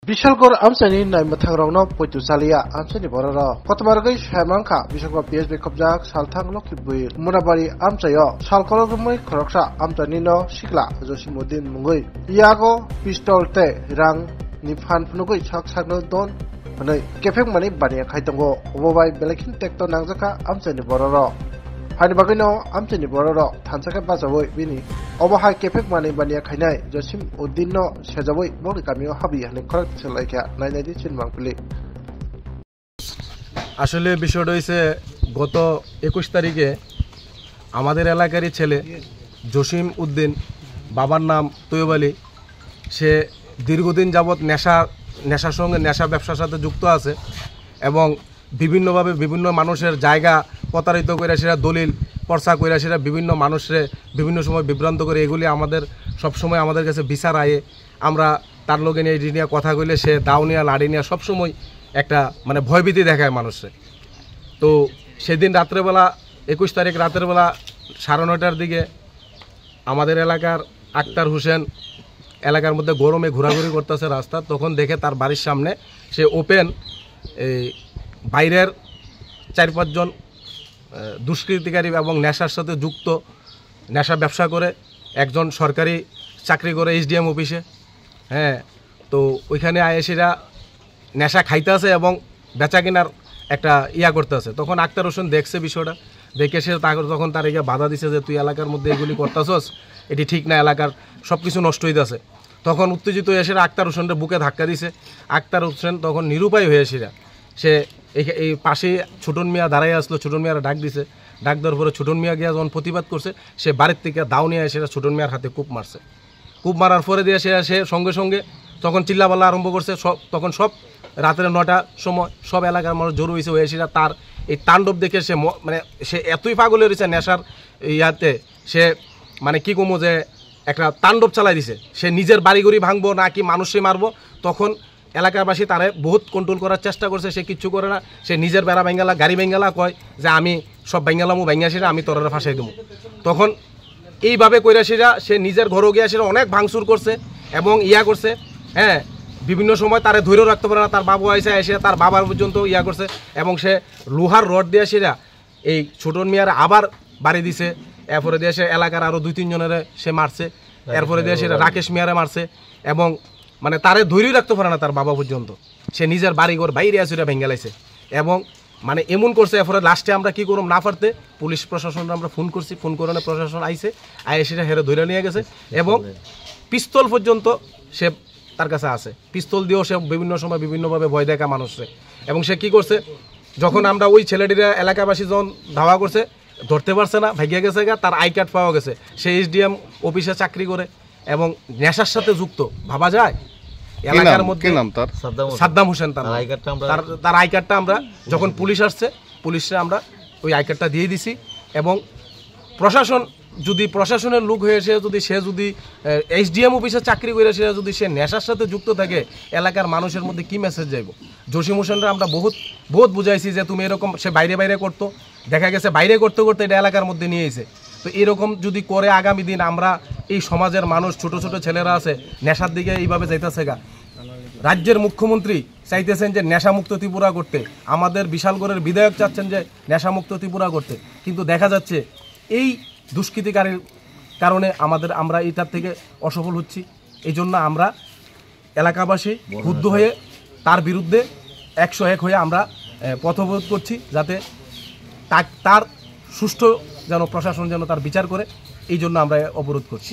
বিশালগড় আমসানি নাইমাথাংরংনো পৈতুসালিয়া আমসানি বড়রা কতমারগৈ সাইমাংখা বিশালগড় পিএসবি কবজাক সালথাং লক্ষিবুই মুনাবাড়ি আমসাইও সালকলগমৈ খরকসা আমসানিনো সিকলা জসিমুদ্দিন মুঙ্গৈ ইয়াগো পিস্তল তে রাং নিফান ফুনুগৈ sak sakno don manai kefek mani bania khaitango obobai belekin tekto nangjaka amsani bororo hani bagino amsani bororo thansaka basawoi bini obohai kefek mani bania khainai josim uddinno sejaboi bori kamio habi hani khorok selaika nainadi chinmangpili আসলে বিষয়টা হইছে গত 21 তারিখে আমাদের এলাকারই ছেলে জসিম উদ্দিন বাবার নাম তৈয়ব আলী সে দীর্ঘদিন যাবত নেশার সঙ্গে নেশা ব্যবসার সাথে যুক্ত আছে এবং বিভিন্নভাবে বিভিন্ন মানুষের জায়গা প্রতারিত করে সেটা দলিল পর্চা করে সেটা বিভিন্ন মানুষের বিভিন্ন সময় বিভ্রান্ত করে এগুলি আমাদের সবসময় আমাদের কাছে বিচার আয়ে আমরা তার লগে নিয়ে এই নিয়ে কথা কইলে সে দাও নিয়ে লাড়ি নিয়ে সবসময় একটা মানে ভয়ভীতি দেখায় মানুষের। তো সেদিন রাত্রেবেলা 21 তারিখ রাতের বেলা 9:30টার দিকে আমাদের এলাকার আক্তার হোসেন এলাকার মধ্যে গরমে ঘোরাঘুরি করতেছে রাস্তা, তখন দেখে তার বাড়ির সামনে সে ওপেন এই বাইরের 4-5 জন দুষ্কৃতিকারী এবং নেশার সাথে যুক্ত নেশা ব্যবসা করে একজন সরকারি চাকরি করে SDM অফিসে, হ্যাঁ, তো ওইখানে আয়েসিরা নেশা খাইতেছে এবং বেচা কেনার একটা করতেছে। তখন আক্তার হোসেন দেখছে বিষয়টা, দেখে সে তখন তার বাধা দিছে যে তুই এলাকার মধ্যে এগুলি করতেছস, এটি ঠিক না, এলাকার সব কিছু নষ্ট হইতেছে। তখন উত্তেজিত হয়ে এসে আক্তার হোসেনের বুকে ধাক্কা দিছে। আক্তার হোসেন তখন নিরুপায় হয়ে এসেরা সে এই পাশে ছোটন মিয়া দাঁড়াই আসলো, ছোটন মিয়ারা ডাক দিছে, ডাক দেওয়ার পরে ছোটন মিয়া গিয়া যখন প্রতিবাদ করছে সে বাড়ির থেকে দাও নিয়ে এসে ছোটন মিয়ার হাতে কূপ মারছে। কূপ মারার পরে দিয়ে সে সঙ্গে সঙ্গে তখন চিল্লাপাল্লা আরম্ভ করছে। তখন সব রাতের 9টার সময় সব এলাকার মানুষ জড়ো হয়েছে, হয়েছিরা তার এই তাণ্ডব দেখে সে মানে সে এতই পাগল হয়েছে নেশার সে মানে কি কমো যে একটা তাণ্ডব চালাই দিছে। সে নিজের বাড়িঘড়ি ভাঙবো নাকি মানুষে মারবো, তখন এলাকাবাসী তারে বহুত কন্ট্রোল করার চেষ্টা করছে, সে কিচ্ছু করে না। সে নিজের বেড়া বেঙ্গালা গাড়ি বেঙ্গালা কয় যে আমি সব বেঙ্গালামু বেঙ্গাসিরা আমি তোরা ফাঁসাই দেবো। তখন এইভাবে কইরাসিরা সে নিজের ঘরও গিয়া সেটা অনেক ভাঙচুর করছে এবং করছে, হ্যাঁ, বিভিন্ন সময় তারে ধৈর্য রাখতে পারে না, তার বাবু এসে তার বাবার পর্যন্ত করছে এবং সে লোহার রড দিয়ে সেরা এই ছোটন মিয়ার আবার বাড়ি দিছে। এরপরে দিয়ে সে এলাকার আরও 2-3 জনের সে মারছে, এরপরে দিয়ে সেটা রাকেশ মিয়ারে মারছে এবং মানে তারে ধৈর্য রাখতে পারে না তার বাবা পর্যন্ত, সে নিজের বাড়িঘর বাইরে আসে ভেঙ্গালাইছে এবং মানে এমন করছে। এরপরে লাস্টে আমরা কী করব না পারতে পুলিশ প্রশাসনরা আমরা ফোন করছি, ফোন করে প্রশাসন আইসে সেটা হেরে ধৈর্য নিয়ে গেছে এবং পিস্তল পর্যন্ত সে তার কাছে আছে। পিস্তল দিয়েও সে বিভিন্ন সময় বিভিন্নভাবে ভয় দেখা মানুষে এবং সে কি করছে, যখন আমরা ওই ছেলেটিরা এলাকাবাসী যখন ধাওয়া করছে ধরতে পারছে না, ভাগিয়ে গেছে তার আই কার্ড পাওয়া গেছে, সে SDM অফিসে চাকরি করে এবং নেশার সাথে যুক্ত ভাবা যায়। এলাকার মধ্যে সাদ্দাম হোসেন তার আই কার্ডটা আমরা যখন পুলিশ আসছে পুলিশে আমরা ওই আই কার্ডটা দিয়ে দিছি এবং প্রশাসন যদি প্রশাসনের লোক হয়ে সে যদি SDM অফিসে চাকরি করে যদি সে নেশার সাথে যুক্ত থাকে এলাকার মানুষের মধ্যে কি মেসেজ যাইব। জসিম হোসেনরা আমরা বহুত বুঝাইছি যে তুমি এরকম, সে বাইরে করতো, দেখা গেছে বাইরে করতে করতে এটা এলাকার মধ্যে নিয়ে এসে, তো এরকম যদি করে আগামী দিন আমরা এই সমাজের মানুষ ছোট ছোট ছেলেরা আছে নেশার দিকে এইভাবে যাইতেছে গা। রাজ্যের মুখ্যমন্ত্রী চাইতেছেন যে নেশামুক্ত ত্রিপুরা করতে, আমাদের বিশালগড়ের বিধায়ক চাচ্ছেন যে নেশামুক্ত ত্রিপুরা করতে, কিন্তু দেখা যাচ্ছে এই দুষ্কৃতিকারীর কারণে আমরা এটার থেকে অসফল হচ্ছি। এই জন্য আমরা এলাকাবাসী ক্ষুব্ধ হয়ে তার বিরুদ্ধে 101 হয়ে আমরা পথবোধ করছি, যাতে তার সুষ্ঠু যেন প্রশাসন যেন তার বিচার করে, এই জন্য আমরা অবরোধ করছি।